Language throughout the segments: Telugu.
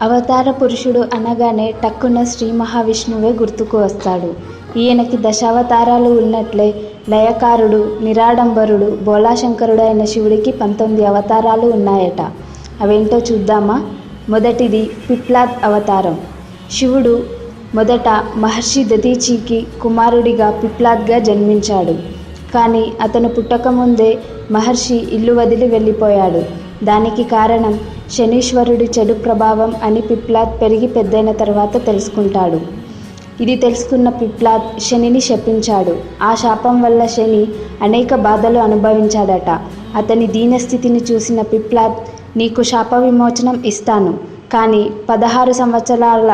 అవతార పురుషుడు అనగానే టక్కున శ్రీ మహావిష్ణువే గుర్తుకు వస్తాడు. ఈయనకి దశావతారాలు ఉన్నట్లే లయకారుడు, నిరాడంబరుడు, బోళాశంకరుడు అయిన శివుడికి 19 అవతారాలు ఉన్నాయట. అవేంటో చూద్దామా? మొదటిది పిప్లాద్ అవతారం. శివుడు మొదట మహర్షి దధీచికి కుమారుడిగా పిప్లాద్గా జన్మించాడు. కానీ అతను పుట్టకముందే మహర్షి ఇల్లు వదిలి వెళ్ళిపోయాడు. దానికి కారణం శనీశ్వరుడి చెడు ప్రభావం అని పిప్లాద్ పెరిగి పెద్దయిన తర్వాత తెలుసుకుంటాడు. ఇది తెలుసుకున్న పిప్లాద్ శనిని శపించాడు. ఆ శాపం వల్ల శని అనేక బాధలు అనుభవించాడట. అతని దీనస్థితిని చూసిన పిప్లాద్, నీకు శాప విమోచనం ఇస్తాను, కానీ 16 సంవత్సరాల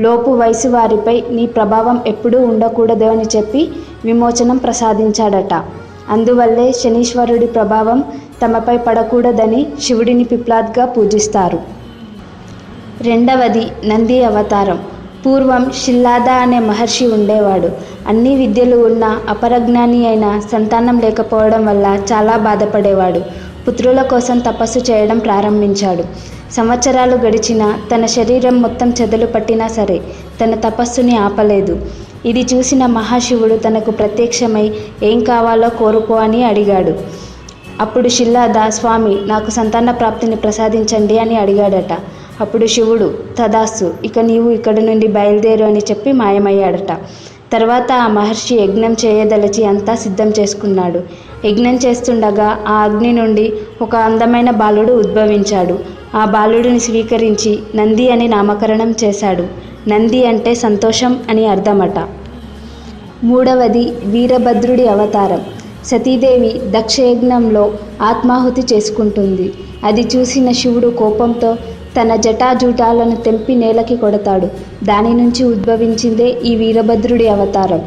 లోపు వయసు వారిపై నీ ప్రభావం ఎప్పుడూ ఉండకూడదు అని చెప్పి విమోచనం ప్రసాదించాడట. అందువల్లే శనీశ్వరుడి ప్రభావం తమపై పడకూడదని శివుడిని పిప్లాద్గా పూజిస్తారు. రెండవది నంది అవతారం. పూర్వం షిల్లాద అనే మహర్షి ఉండేవాడు. అన్ని విద్యలు ఉన్న అపరజ్ఞాని అయిన సంతానం లేకపోవడం వల్ల చాలా బాధపడేవాడు. పుత్రుల కోసం తపస్సు చేయడం ప్రారంభించాడు. సంవత్సరాలు గడిచినా తన శరీరం మొత్తం చెదలు పట్టినా సరే తన తపస్సుని ఆపలేదు. ఇది చూసిన మహాశివుడు తనకు ప్రత్యక్షమై ఏం కావాలో కోరుకో అని అడిగాడు. అప్పుడు షిల్లాద, స్వామి నాకు సంతాన ప్రాప్తిని ప్రసాదించండి అని అడిగాడట. అప్పుడు శివుడు, తదాస్తు, ఇక నీవు ఇక్కడి నుండి బయలుదేరు అని చెప్పి మాయమయ్యాడట. తర్వాత ఆ మహర్షి యజ్ఞం చేయదలచి అంతా సిద్ధం చేసుకున్నాడు. యజ్ఞం చేస్తుండగా ఆ అగ్ని నుండి ఒక అందమైన బాలుడు ఉద్భవించాడు. ఆ బాలుడిని స్వీకరించి నంది అని నామకరణం చేశాడు. నంది అంటే సంతోషం అని అర్థమట. మూడవది వీరభద్రుడి అవతారం. సతీదేవి దక్షయజ్ఞంలో ఆత్మాహుతి చేసుకుంటుంది. అది చూసిన శివుడు కోపంతో తన జటాజూటాలను తెంపి నేలకి కొడతాడు. దాని నుంచి ఉద్భవించిందే ఈ వీరభద్రుడి అవతారం.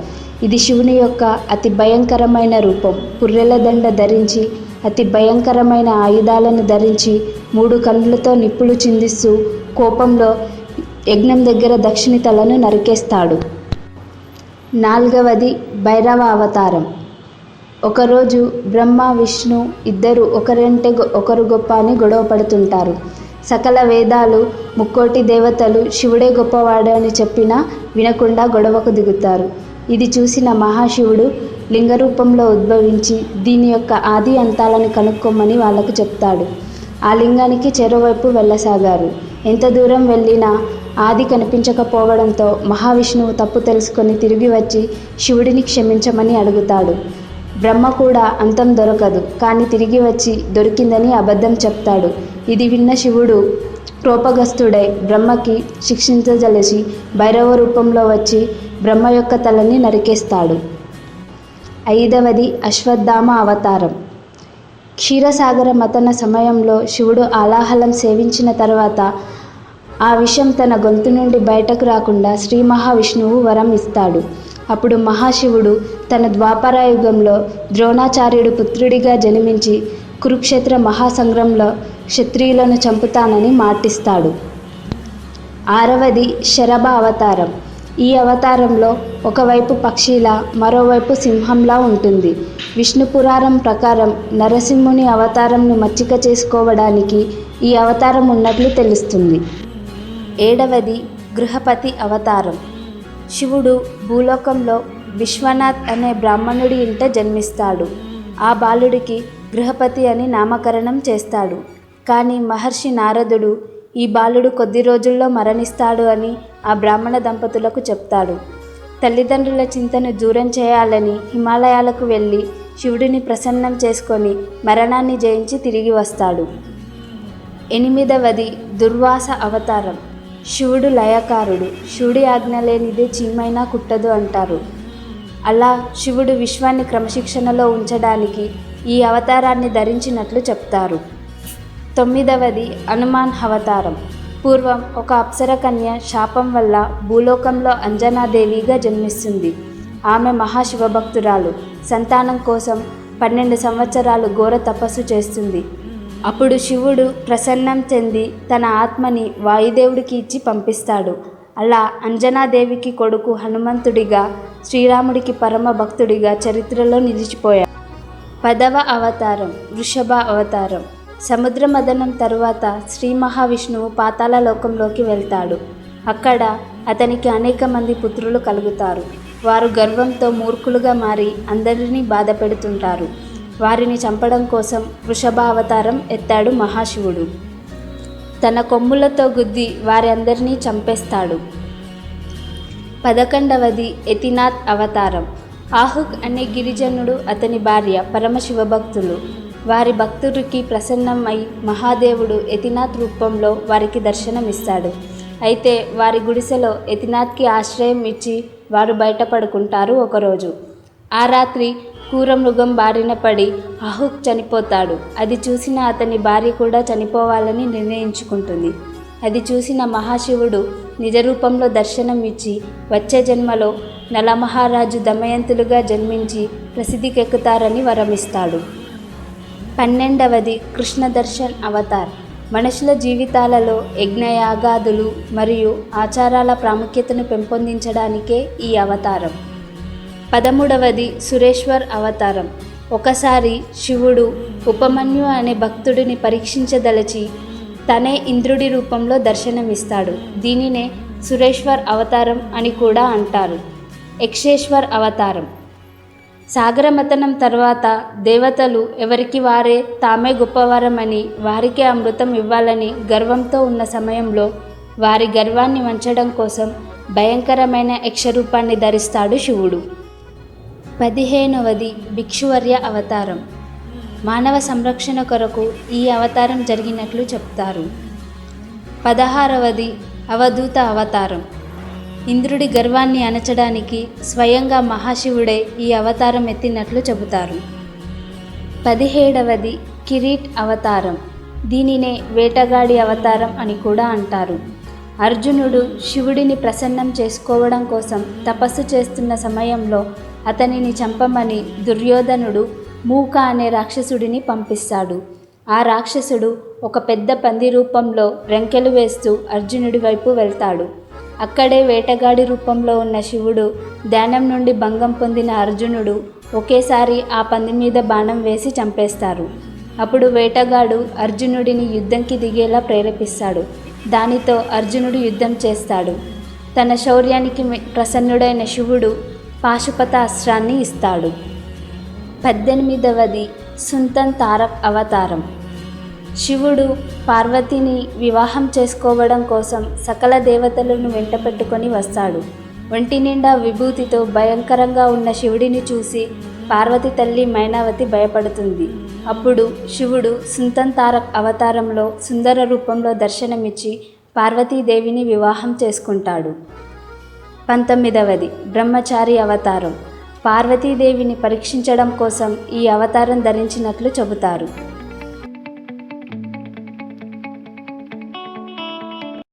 ఇది శివుని యొక్క అతి భయంకరమైన రూపం. పుర్రెల దండ ధరించి, అతి భయంకరమైన ఆయుధాలను ధరించి, 3 కళ్ళులతో నిప్పులు చిందిస్తూ కోపంలో యజ్ఞం దగ్గర దక్షిణి తలను నరికేస్తాడు. నాలుగవది భైరవ అవతారం. ఒకరోజు బ్రహ్మ, విష్ణు ఇద్దరు ఒకరంటే ఒకరు గొప్ప అని గొడవ పడుతుంటారు. సకల వేదాలు, 3 దేవతలు శివుడే గొప్పవాడు అని చెప్పినా వినకుండా గొడవకు దిగుతారు. ఇది చూసిన మహాశివుడు లింగరూపంలో ఉద్భవించి దీని యొక్క ఆది అంతాలను కనుక్కోమని వాళ్లకు చెప్తాడు. ఆ లింగానికి చెరోవైపు వెళ్ళసాగారు. ఎంత దూరం వెళ్ళినా ఆది కనిపించకపోవడంతో మహావిష్ణువు తప్పు తెలుసుకొని తిరిగి వచ్చి శివుడిని క్షమించమని అడుగుతాడు. బ్రహ్మ కూడా అంతం దొరకదు, కానీ తిరిగి వచ్చి దొరికిందని అబద్ధం చెప్తాడు. ఇది విన్న శివుడు కోపగ్రస్తుడై బ్రహ్మకి శిక్షించజలసి భైరవ రూపంలో వచ్చి బ్రహ్మ యొక్క తలని నరికేస్తాడు. ఐదవది అశ్వత్థామ అవతారం. క్షీరసాగర మథన సమయంలో శివుడు ఆలాహలం సేవించిన తర్వాత ఆ విషం తన గొంతు నుండి బయటకు రాకుండా శ్రీ మహావిష్ణువు వరం ఇస్తాడు. అప్పుడు మహాశివుడు తన ద్వాపరయుగంలో ద్రోణాచార్యుడు పుత్రుడిగా జన్మించి కురుక్షేత్ర మహాసంగ్రంలో క్షత్రియులను చంపుతానని మాటిస్తాడు. ఆరవది శరభ అవతారం. ఈ అవతారంలో ఒకవైపు పక్షిలా మరోవైపు సింహంలా ఉంటుంది. విష్ణు పురాణం ప్రకారం నరసింహుని అవతారంను మచ్చిక చేసుకోవడానికి ఈ అవతారం ఉన్నట్లు తెలుస్తుంది. ఏడవది గృహపతి అవతారం. శివుడు భూలోకంలో విశ్వనాథ్ అనే బ్రాహ్మణుడి ఇంట జన్మిస్తాడు. ఆ బాలుడికి గృహపతి అని నామకరణం చేస్తాడు. కానీ మహర్షి నారదుడు ఈ బాలుడు కొద్ది రోజుల్లో మరణిస్తాడు అని ఆ బ్రాహ్మణ దంపతులకు చెప్తాడు. తల్లిదండ్రుల చింతను దూరం చేయాలని హిమాలయాలకు వెళ్ళి శివుడిని ప్రసన్నం చేసుకొని మరణాన్ని జయించి తిరిగి వస్తాడు. ఎనిమిదవది దుర్వాస అవతారం. శివుడు లయకారుడు. శివుడి ఆజ్ఞ లేనిదే చీమైనా కుట్టదు అంటారు. అలా శివుడు విశ్వాన్ని క్రమశిక్షణలో ఉంచడానికి ఈ అవతారాన్ని ధరించినట్లు చెప్తారు. 9వది హనుమాన్ అవతారం. పూర్వం ఒక అప్సర కన్య శాపం వల్ల భూలోకంలో అంజనాదేవిగా జన్మిస్తుంది. ఆమె మహాశివభక్తురాలు. సంతానం కోసం 12 సంవత్సరాలు ఘోర తపస్సు చేస్తుంది. అప్పుడు శివుడు ప్రసన్నం చెంది తన ఆత్మని వాయుదేవుడికి ఇచ్చి పంపిస్తాడు. అలా అంజనాదేవికి కొడుకు హనుమంతుడిగా, శ్రీరాముడికి పరమ భక్తుడిగా చరిత్రలో నిలిచిపోయాడు. 10వ అవతారం వృషభ అవతారం. సముద్ర మదనం తరువాత శ్రీ మహావిష్ణువు పాతాళ లోకంలోకి వెళ్తాడు. అక్కడ అతనికి అనేక మంది పుత్రులు కలుగుతారు. వారు గర్వంతో మూర్ఖులుగా మారి అందరినీ బాధ పెడుతుంటారు. వారిని చంపడం కోసం వృషభ అవతారం ఎత్తాడు మహాశివుడు. తన కొమ్ములతో గుద్ది వారి అందరినీ చంపేస్తాడు. 11వది యతినాథ్ అవతారం. ఆహుక్ అనే గిరిజనుడు, అతని భార్య పరమశివభక్తులు. వారి భక్తుడికి ప్రసన్నమై మహాదేవుడు యతినాథ్ రూపంలో వారికి దర్శనమిస్తాడు. అయితే వారి గుడిసెలో యతినాథ్కి ఆశ్రయం ఇచ్చి వారు బయటపడుకుంటారు. ఒకరోజు ఆ రాత్రి క్రూర మృగం బారిన పడి ఆహుక్ చనిపోతాడు. అది చూసిన అతని భార్య కూడా చనిపోవాలని నిర్ణయించుకుంటుంది. అది చూసిన మహాశివుడు నిజ రూపంలో దర్శనం ఇచ్చి వచ్చే జన్మలో నలమహారాజు దమయంతులుగా జన్మించి ప్రసిద్ధికెక్కుతారని వరమిస్తాడు. 12వది కృష్ణదర్శన్ అవతార్. మనుషుల జీవితాలలో యజ్ఞయాగాదులు మరియు ఆచారాల ప్రాముఖ్యతను పెంపొందించడానికే ఈ అవతారం. 13వది సురేశ్వర్ అవతారం. ఒకసారి శివుడు ఉపమన్యు అనే భక్తుడిని పరీక్షించదలచి తనే ఇంద్రుడి రూపంలో దర్శనమిస్తాడు. దీనినే సురేశ్వర్ అవతారం అని కూడా అంటారు. యక్షేశ్వర్ అవతారం. సాగరమతనం తర్వాత దేవతలు ఎవరికి వారే తామే గొప్పవారమని, వారికే అమృతం ఇవ్వాలని గర్వంతో ఉన్న సమయంలో వారి గర్వాన్ని వంచడం కోసం భయంకరమైన యక్షరూపాన్ని ధరిస్తాడు శివుడు. 15వది భిక్షువర్య అవతారం. మానవ సంరక్షణ కొరకు ఈ అవతారం జరిగినట్లు చెప్తారు. 16వది అవధూత అవతారం. ఇంద్రుడి గర్వాన్ని అణచడానికి స్వయంగా మహాశివుడే ఈ అవతారం ఎత్తినట్లు చెబుతారు. 17వది కిరీట్ అవతారం. దీనినే వేటగాడి అవతారం అని కూడా అంటారు. అర్జునుడు శివుడిని ప్రసన్నం చేసుకోవడం కోసం తపస్సు చేస్తున్న సమయంలో అతనిని చంపమని దుర్యోధనుడు మూక అనే రాక్షసుడిని పంపిస్తాడు. ఆ రాక్షసుడు ఒక పెద్ద పంది రూపంలో రెంకెలు వేస్తూ అర్జునుడి వైపు వెళ్తాడు. అక్కడే వేటగాడి రూపంలో ఉన్న శివుడు ధ్యానం నుండి భంగం పొందిన అర్జునుడు ఒకేసారి ఆ పంది మీద బాణం వేసి చంపేస్తారు. అప్పుడు వేటగాడు అర్జునుడిని యుద్ధంకి దిగేలా ప్రేరేపిస్తాడు. దానితో అర్జునుడు యుద్ధం చేస్తాడు. తన శౌర్యానికి ప్రసన్నుడైన శివుడు పాశుపత అస్త్రాన్ని ఇస్తాడు. 18వది సుంతన్ తారక్ అవతారం. శివుడు పార్వతిని వివాహం చేసుకోవడం కోసం సకల దేవతలను వెంట పెట్టుకొని వస్తాడు. ఒంటి నిండా విభూతితో భయంకరంగా ఉన్న శివుడిని చూసి పార్వతి తల్లి మైనావతి భయపడుతుంది. అప్పుడు శివుడు సుంతన్ తారక్ అవతారంలో సుందర రూపంలో దర్శనమిచ్చి పార్వతీదేవిని వివాహం చేసుకుంటాడు. 19వది బ్రహ్మచారి అవతారం. పార్వతీదేవిని పరీక్షించడం కోసం ఈ అవతారం ధరించినట్లు చెబుతారు.